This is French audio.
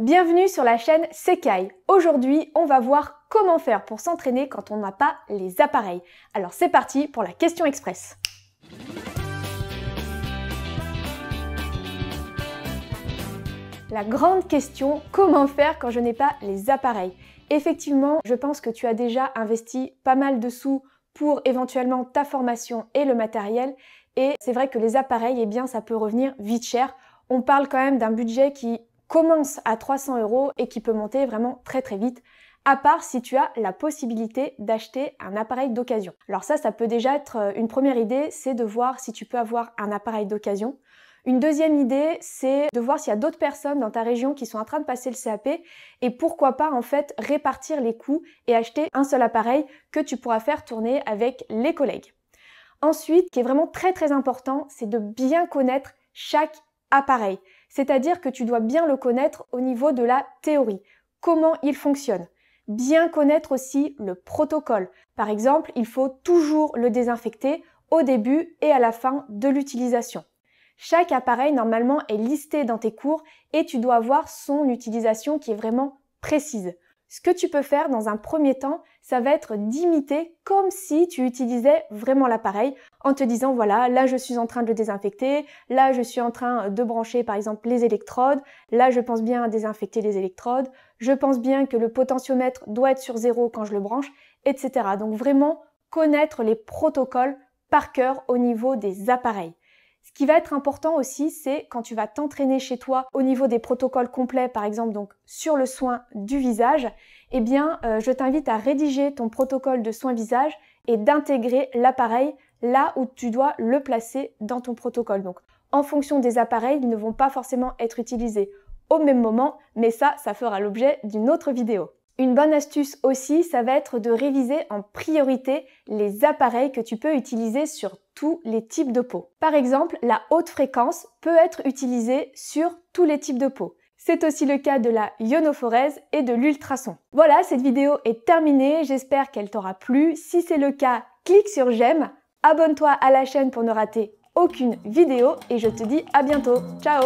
Bienvenue sur la chaîne Sekai. Aujourd'hui, on va voir comment faire pour s'entraîner quand on n'a pas les appareils. Alors c'est parti pour la question express. La grande question, comment faire quand je n'ai pas les appareils? Effectivement, je pense que tu as déjà investi pas mal de sous pour éventuellement ta formation et le matériel. Et c'est vrai que les appareils, ça peut revenir vite cher. On parle quand même d'un budget qui commence à 300 € et qui peut monter vraiment très vite, à part si tu as la possibilité d'acheter un appareil d'occasion. Alors ça peut déjà être une première idée, c'est de voir si tu peux avoir un appareil d'occasion. Une deuxième idée, c'est de voir s'il y a d'autres personnes dans ta région qui sont en train de passer le CAP et pourquoi pas en fait répartir les coûts et acheter un seul appareil que tu pourras faire tourner avec les collègues. Ensuite, ce qui est vraiment très important, c'est de bien connaître chaque appareil. C'est-à-dire que tu dois bien le connaître au niveau de la théorie. Comment il fonctionne. Bien connaître aussi le protocole. Par exemple, il faut toujours le désinfecter au début et à la fin de l'utilisation. Chaque appareil normalement est listé dans tes cours et tu dois avoir son utilisation qui est vraiment précise. Ce que tu peux faire dans un premier temps, ça va être d'imiter comme si tu utilisais vraiment l'appareil en te disant voilà, là je suis en train de le désinfecter, là je suis en train de brancher par exemple les électrodes, là je pense bien à désinfecter les électrodes, je pense bien que le potentiomètre doit être sur 0 quand je le branche, etc. Donc vraiment connaître les protocoles par cœur au niveau des appareils. Ce qui va être important aussi, c'est quand tu vas t'entraîner chez toi au niveau des protocoles complets, par exemple donc sur le soin du visage, je t'invite à rédiger ton protocole de soin visage et d'intégrer l'appareil là où tu dois le placer dans ton protocole. Donc en fonction des appareils, ils ne vont pas forcément être utilisés au même moment, mais ça fera l'objet d'une autre vidéo. Une bonne astuce aussi, ça va être de réviser en priorité les appareils que tu peux utiliser sur tous les types de peau. Par exemple, la haute fréquence peut être utilisée sur tous les types de peau. C'est aussi le cas de la ionophorèse et de l'ultrason. Voilà, cette vidéo est terminée, j'espère qu'elle t'aura plu. Si c'est le cas, clique sur j'aime, abonne-toi à la chaîne pour ne rater aucune vidéo et je te dis à bientôt. Ciao!